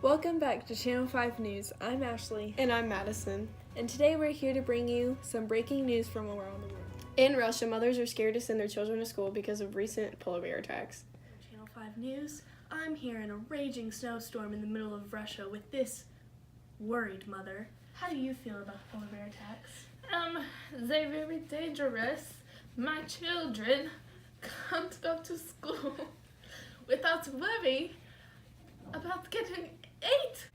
Welcome back to Channel 5 News. I'm Ashley. And I'm Madison. And today we're here to bring you some breaking news from around the world. In Russia, mothers are scared to send their children to school because of recent polar bear attacks. Channel 5 News, I'm here in a raging snowstorm in the middle of Russia with this worried mother. How do you feel about the polar bear attacks? They're very dangerous. My children can't go to school without worry about getting ate.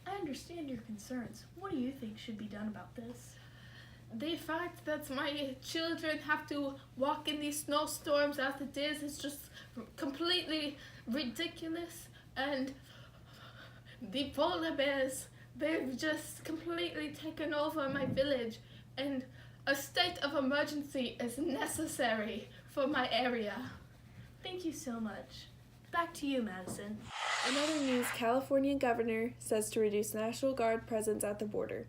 I understand your concerns. What do you think should be done about this? The fact that my children have to walk in these snowstorms as it is just completely ridiculous. And the polar bears, they've just completely taken over my village, and a state of emergency is necessary for my area. Thank you so much. Back to you, Madison. In other news, California governor says to reduce National Guard presence at the border.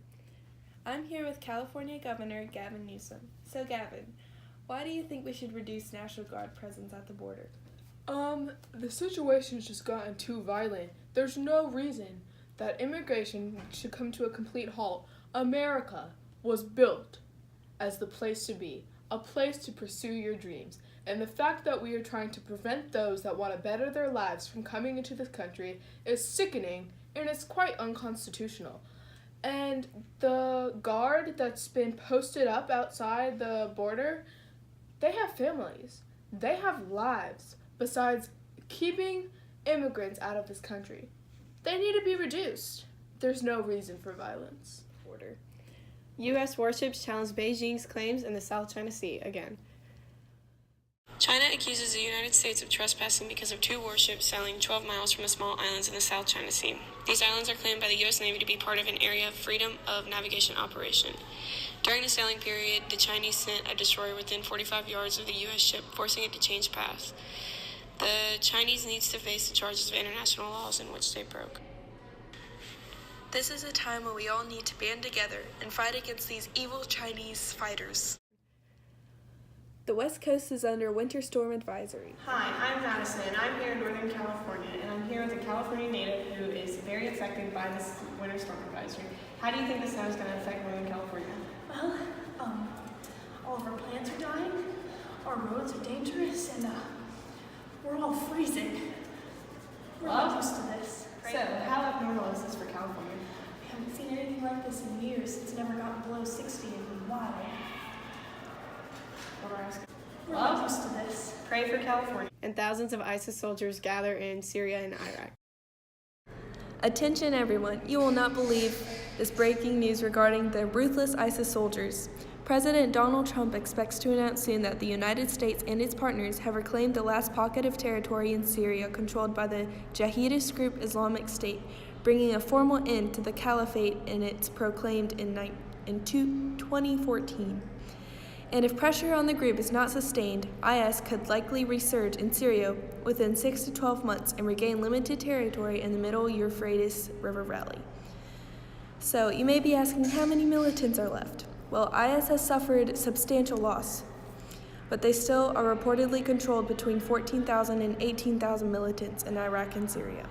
I'm here with California Governor Gavin Newsom. So Gavin, why do you think we should reduce National Guard presence at the border? The situation's just gotten too violent. There's no reason that immigration should come to a complete halt. America was built as the place to be, a place to pursue your dreams. And the fact that we are trying to prevent those that want to better their lives from coming into this country is sickening, and it's quite unconstitutional. And the guard that's been posted up outside the border, they have families. They have lives besides keeping immigrants out of this country. They need to be reduced. There's no reason for violence. Border. U.S. warships challenge Beijing's claims in the South China Sea again. China accuses the United States of trespassing because of two warships sailing 12 miles from the small islands in the South China Sea. These islands are claimed by the U.S. Navy to be part of an area of freedom of navigation operation. During the sailing period, the Chinese sent a destroyer within 45 yards of the U.S. ship, forcing it to change path. The Chinese needs to face the charges of international laws in which they broke. This is a time when we all need to band together and fight against these evil Chinese fighters. The West Coast is under winter storm advisory. Hi, I'm Madison, and I'm here in Northern California, and I'm here with a California native who is very affected by this winter storm advisory. How do you think the snow is going to affect Northern California? Well, all of our plants are dying, our roads are dangerous, and we're all freezing. We're not used to this. So, how abnormal is this for California? We haven't seen anything like this in years. It's never gotten below 60 and why? We're not used to this. Pray for California. And thousands of ISIS soldiers gather in Syria and Iraq. Attention everyone, you will not believe this breaking news regarding the ruthless ISIS soldiers. President Donald Trump expects to announce soon that the United States and its partners have reclaimed the last pocket of territory in Syria controlled by the jihadist group Islamic State, bringing a formal end to the caliphate in its proclaimed in 2014. And if pressure on the group is not sustained, IS could likely resurge in Syria within 6 to 12 months and regain limited territory in the middle Euphrates River Valley. So you may be asking how many militants are left. Well, IS has suffered substantial loss, but they still are reportedly controlled between 14,000 and 18,000 militants in Iraq and Syria.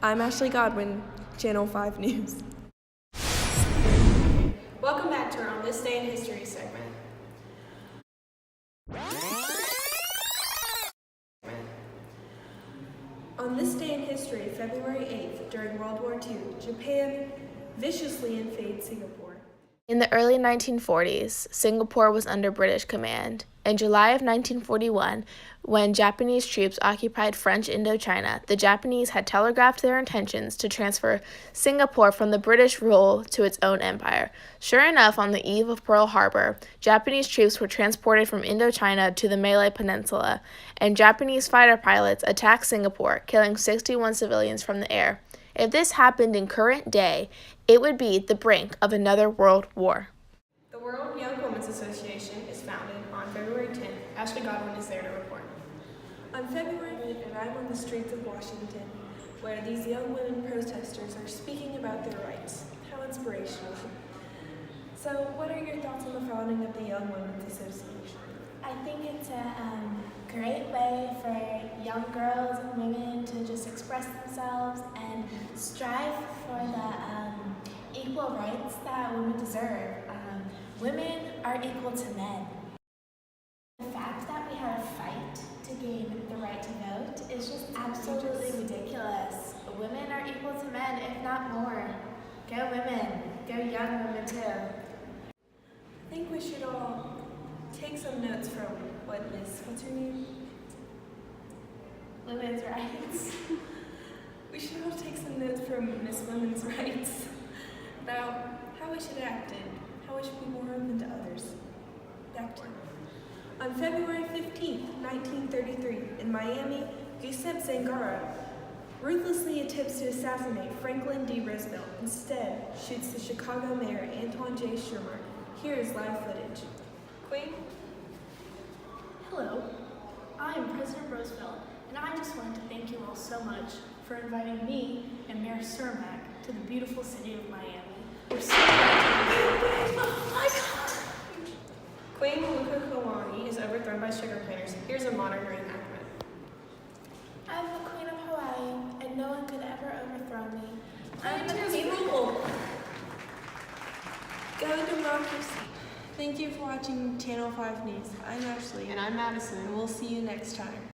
I'm Ashley Godwin, Channel 5 News. Welcome back to our On This Day in History segment. On this day in history, February 8th, during World War II, Japan viciously invaded Singapore. In the early 1940s, Singapore was under British command. In July of 1941, when Japanese troops occupied French Indochina, the Japanese had telegraphed their intentions to transfer Singapore from the British rule to its own empire. Sure enough, on the eve of Pearl Harbor, Japanese troops were transported from Indochina to the Malay Peninsula, and Japanese fighter pilots attacked Singapore, killing 61 civilians from the air. If this happened in current day, it would be the brink of another world war. The World Young Women's Association is founded on February 10th. Ashley Godwin is there to report. On February 8th, and I'm on the streets of Washington, where these young women protesters are speaking about their rights. How inspirational. So, what are your thoughts on the founding of the Young Women's Association? I think it's a great way for young girls and women to just express themselves and strive for the equal rights that women deserve. Women are equal to men. The fact that we had a fight to gain the right to vote is just absolutely ridiculous. Women are equal to men, if not more. Go women. Go young women too. I think we should all take some notes from what's her name? Women's rights. We should all take some notes from Miss Women's Rights about how we should act and how we should be more open to others. Back to On February 15th, 1933, in Miami, Giuseppe Zangara ruthlessly attempts to assassinate Franklin D. Roosevelt. Instead, shoots the Chicago mayor Anton J. Schumer. Here is live footage. Queen? Hello, I am President Roosevelt, and I just wanted to thank you all so much for inviting me and Mayor Cermak to the beautiful city of Miami. We're so glad to be here. Queen Lukakawani is overthrown by sugar planters. Here's a modern reenactment. I'm the Queen of Hawaii, and no one could ever overthrow me. I'm the Here's Queen of rule. Go democracy. Thank you for watching Channel 5 News. I'm Ashley. And I'm Madison. And we'll see you next time.